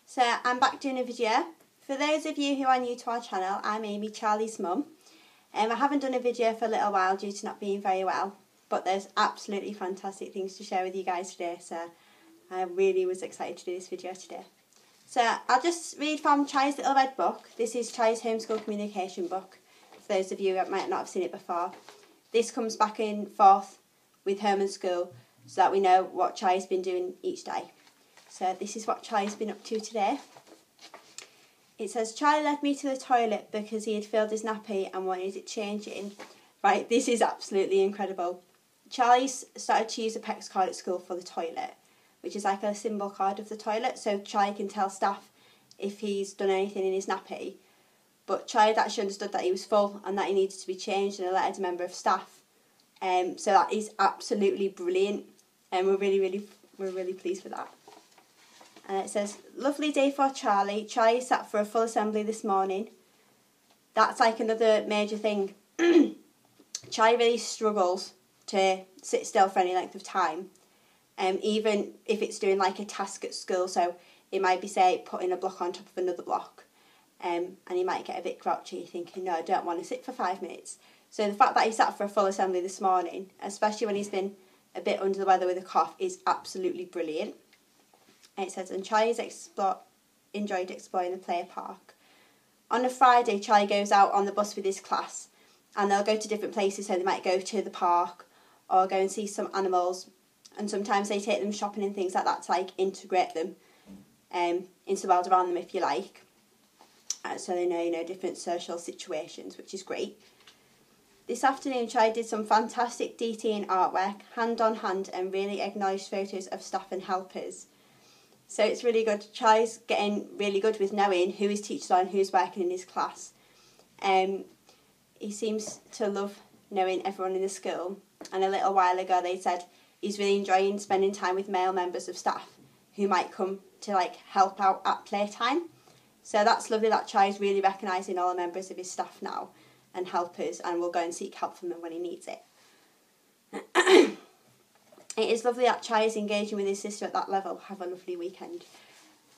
So I'm back doing a video. For those of you who are new to our channel, I'm Amy, Charlie's mum. I haven't done a video for a little while due to not being very well, but there's absolutely fantastic things to share with you guys today, so I really was excited to do this video today. So I'll just read from Charlie's Little Red Book. This is Charlie's homeschool communication book, for those of you that might not have seen it before. This comes back and forth with home and school so that we know what Charlie's been doing each day. So this is what Charlie's been up to today. It says, Charlie led me to the toilet because he had filled his nappy and wanted it changing. Right, this is absolutely incredible. Charlie's started to use a PEX card at school for the toilet, which is like a symbol card of the toilet, so Charlie can tell staff if he's done anything in his nappy. But Charlie had actually understood that he was full and that he needed to be changed and alerted a member of staff. So that is absolutely brilliant, and we're really pleased with that. And it says, lovely day for Charlie. Charlie sat for a full assembly this morning. That's like another major thing. Charlie really struggles to sit still for any length of time. Even if it's doing like a task at school, so it might be, say, putting a block on top of another block. And he might get a bit grouchy thinking, no, I don't want to sit for 5 minutes. So the fact that he sat for a full assembly this morning, especially when he's been a bit under the weather with a cough, is absolutely brilliant. And it says, and Charlie's enjoyed exploring the play park. On a Friday, Charlie goes out on the bus with his class, and they'll go to different places, so they might go to the park or go and see some animals, and sometimes they take them shopping and things like that to like integrate them into the world around them, if you like. So they know, different social situations, which is great. This afternoon, Charlie did some fantastic DT and artwork, hand on hand, and really acknowledged photos of staff and helpers. So it's really good. Charlie's getting really good with knowing who his teachers are and who's working in his class. He seems to love knowing everyone in the school. And a little while ago they said he's really enjoying spending time with male members of staff who might come to like help out at playtime. So that's lovely that Charlie's really recognising all the members of his staff now and helpers, and will go and seek help from them when he needs it. It is lovely that Charlie's engaging with his sister at that level. Have a lovely weekend.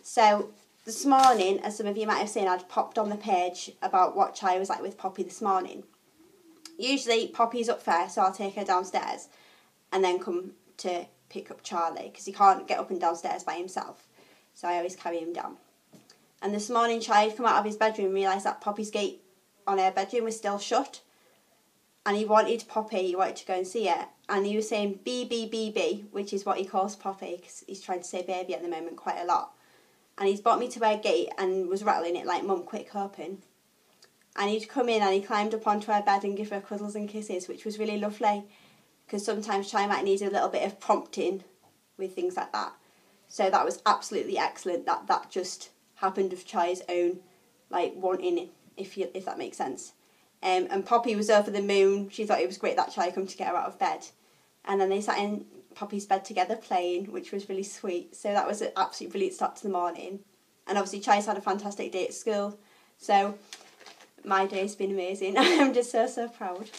So this morning, as some of you might have seen, I'd popped on the page about what Charlie was like with Poppy this morning. Usually Poppy's up first, so I'll take her downstairs and then come to pick up Charlie because he can't get up and downstairs by himself. So I always carry him down. And this morning Charlie had come out of his bedroom and realised that Poppy's gate on her bedroom was still shut. And he wanted Poppy, he wanted to go and see her. And he was saying BB, which is what he calls Poppy, because he's trying to say baby at the moment quite a lot. And he's brought me to her gate and was rattling it like, Mum, quick, open. And he'd come in and he climbed up onto her bed and give her cuddles and kisses, which was really lovely. Because sometimes Charlie might need a little bit of prompting with things like that. So that was absolutely excellent. That just happened of Charlie's own, like, wanting it, if that makes sense. And Poppy was over the moon. She thought it was great that Charlie come to get her out of bed. And then they sat in Poppy's bed together playing, which was really sweet. So that was an absolutely brilliant start to the morning. And obviously Charlie's had a fantastic day at school. So my day's been amazing. I'm just so proud.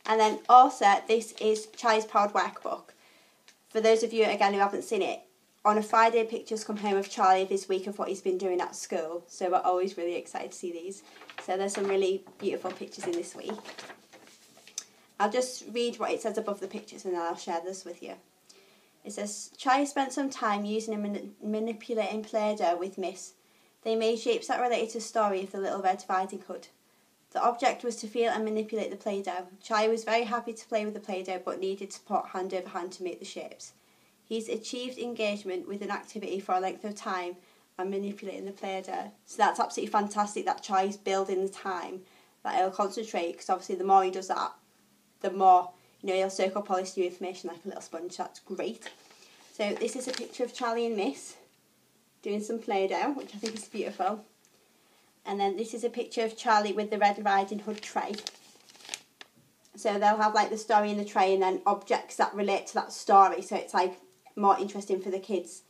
And then also, this is Charlie's Proud Workbook. For those of you, again, who haven't seen it, on a Friday, pictures come home of Charlie this week of what he's been doing at school. So we're always really excited to see these. So there's some really beautiful pictures in this week. I'll just read what it says above the pictures and then I'll share this with you. It says, Charlie spent some time using and manipulating Play-Doh with Miss. They made shapes that related to the story of the Little Red Riding Hood. The object was to feel and manipulate the Play-Doh. Charlie was very happy to play with the Play-Doh but needed support hand over hand to make the shapes. He's achieved engagement with an activity for a length of time and manipulating the Play-Doh. So that's absolutely fantastic that Charlie's building the time that he'll concentrate, because obviously the more he does that, the more, he'll soak up all this new information like a little sponge. That's great. So this is a picture of Charlie and Miss doing some Play-Doh, which I think is beautiful. And then this is a picture of Charlie with the Red Riding Hood tray. So they'll have like the story in the tray and then objects that relate to that story. So it's like more interesting for the kids.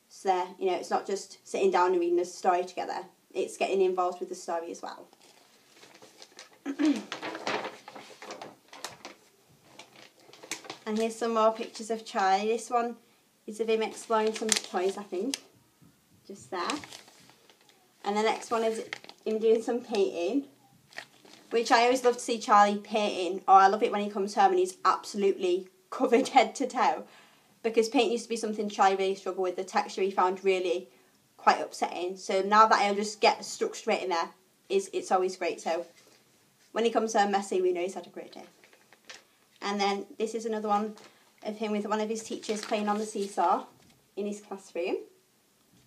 So, it's not just sitting down and reading a story together. It's getting involved with the story as well. And here's some more pictures of Charlie. This one is of him exploring some toys, I think. just there. And the next one is him doing some painting, which I always love to see Charlie painting, or I love it when he comes home and he's absolutely covered head to toe, because paint used to be something Charlie really struggled with. The texture he found really quite upsetting. So now that he'll just get stuck straight in there, it's always great. So when he comes home messy, we know he's had a great day. And then this is another one of him with one of his teachers playing on the seesaw in his classroom,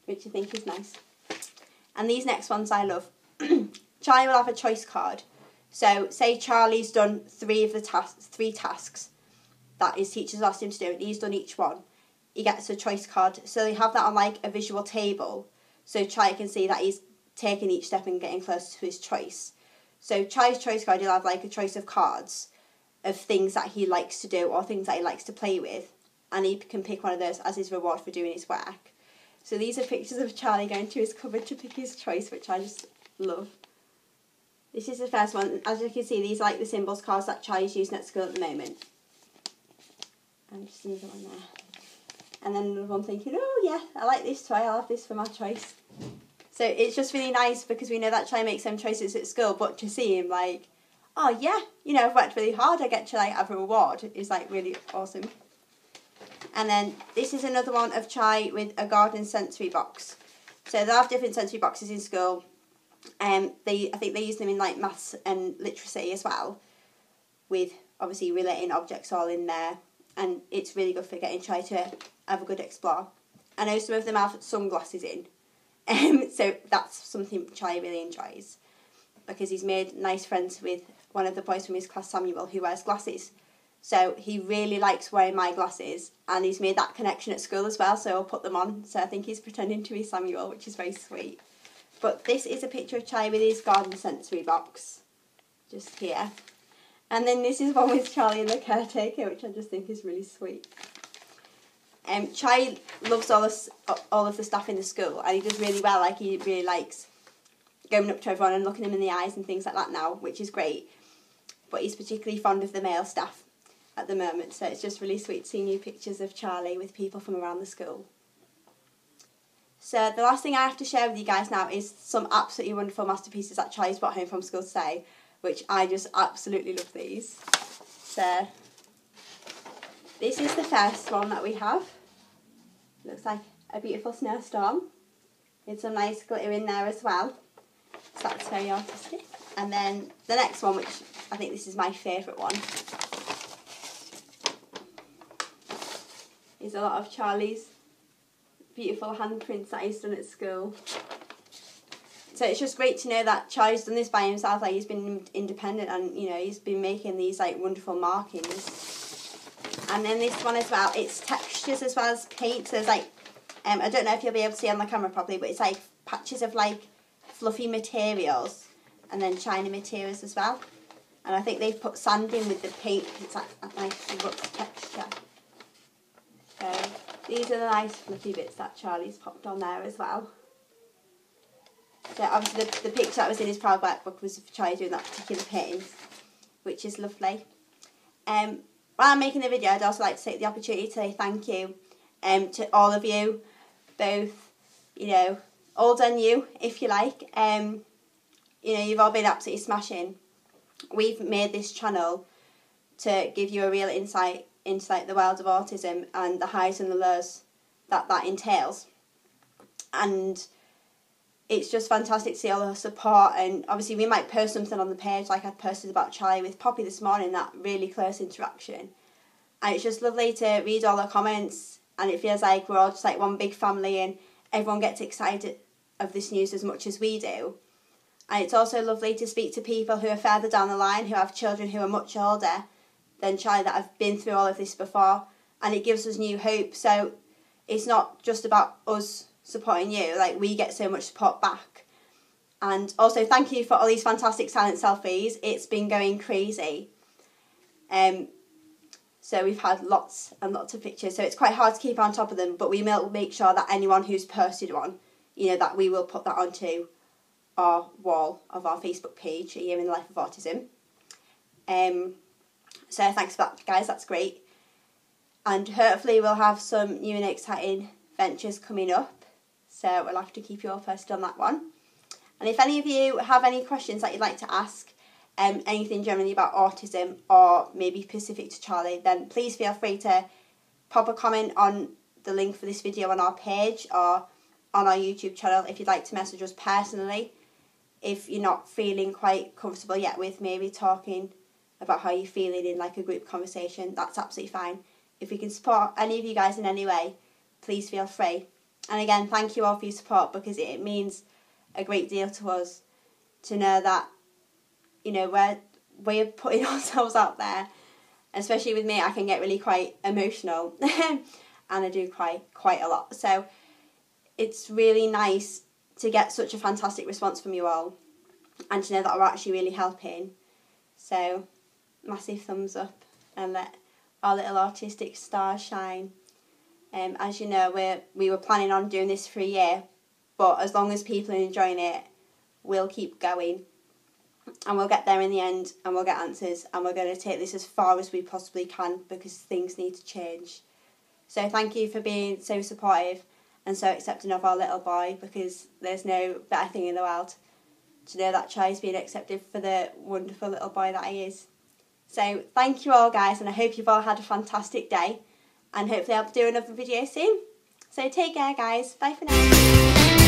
which I think is nice. And these next ones I love. Charlie will have a choice card. So say Charlie's done three tasks that his teachers asked him to do, and he's done each one. He gets a choice card. So they have that on like a visual table, so Charlie can see that he's taking each step and getting closer to his choice. So Charlie's choice card, he'll have like a choice of cards of things that he likes to do or things that he likes to play with, and he can pick one of those as his reward for doing his work. So these are pictures of Charlie going to his cupboard to pick his choice, which I just love. This is the first one. As you can see, these are like the symbols cards that Charlie's using at school at the moment. And just another one there. And then another one thinking, oh yeah, I like this toy, I'll have this for my choice. So it's just really nice because we know that Charlie makes some choices at school, but to see him like, oh yeah, you know, I've worked really hard, I get to like have a reward, is like really awesome. And then this is another one of Chai with a garden sensory box. So they have different sensory boxes in school. I think they use them in like maths and literacy as well, with obviously relating objects all in there. And it's really good for getting Chai to have a good explore. I know some of them have sunglasses in, so that's something Chai really enjoys, because he's made nice friends with one of the boys from his class, Samuel, who wears glasses. So he really likes wearing my glasses, and he's made that connection at school as well, so I'll put them on. So I think he's pretending to be Samuel, which is very sweet. But this is a picture of Chai with his garden sensory box, just here. And then this is one with Charlie and the caretaker, which I just think is really sweet. Chai loves all of the staff in the school, and he does really well. Like, he really likes going up to everyone and looking them in the eyes and things like that now, which is great. But he's particularly fond of the male staff at the moment, so it's just really sweet seeing new pictures of Charlie with people from around the school. So the last thing I have to share with you guys now is some absolutely wonderful masterpieces that Charlie's brought home from school today, which I just absolutely love these. So this is the first one that we have. Looks like a beautiful snowstorm with some nice glitter in there as well. So that's very artistic. And then the next one, which I think this is my favourite one, is a lot of Charlie's beautiful handprints that he's done at school. So it's just great to know that Charlie's done this by himself. Like, he's been independent, and you know, he's been making these like wonderful markings. And then this one as well, it's textures as well as paint. So there's like, I don't know if you'll be able to see on the camera properly, but it's like patches of like fluffy materials and then shiny materials as well. And I think they've put sand in with the paint. It's like a nice rough texture. So these are the nice fluffy bits that Charlie's popped on there as well. So obviously the picture that was in his proud workbook was of Charlie doing that particular painting, which is lovely. While I'm making the video, I'd also like to take the opportunity to say thank you to all of you, both, you know, old and new, if you like. You know, you've all been absolutely smashing. We've made this channel to give you a real insight into like the world of autism and the highs and the lows that entails. And it's just fantastic to see all the support, and obviously we might post something on the page, like I posted about Charlie with Poppy this morning, that really close interaction. And it's just lovely to read all the comments, and it feels like we're all just like one big family, and everyone gets excited of this news as much as we do. And it's also lovely to speak to people who are further down the line, who have children who are much older than Charlie, that have been through all of this before, and it gives us new hope. So it's not just about us supporting you, like we get so much support back. And also thank you for all these fantastic silent selfies. It's been going crazy. So we've had lots and lots of pictures, so it's quite hard to keep on top of them, but we will make sure that anyone who's posted one, you know, that we will put that onto our wall of our Facebook page, A Year in the Life of Autism. So thanks for that, guys, that's great. And hopefully we'll have some new and exciting ventures coming up. So we'll have to keep you all posted on that one. And if any of you have any questions that you'd like to ask, anything generally about autism or maybe specific to Charlie, then please feel free to pop a comment on the link for this video on our page or on our YouTube channel if you'd like to message us personally. If you're not feeling quite comfortable yet with maybe talking about how you're feeling in like a group conversation, that's absolutely fine. If we can support any of you guys in any way, please feel free. And again, thank you all for your support, because it means a great deal to us to know that, you know, we're putting ourselves out there. Especially with me, I can get really quite emotional and I do cry quite a lot. So it's really nice to get such a fantastic response from you all and to know that we're actually really helping. So massive thumbs up and let our little autistic stars shine. As you know, we were planning on doing this for a year, but as long as people are enjoying it, we'll keep going. And we'll get there in the end, and we'll get answers, and we're going to take this as far as we possibly can, because things need to change. So thank you for being so supportive and so accepting of our little boy, because there's no better thing in the world to know that Charlie's being accepted for the wonderful little boy that he is. So thank you all, guys, and I hope you've all had a fantastic day, and hopefully I'll do another video soon. So take care, guys. Bye for now.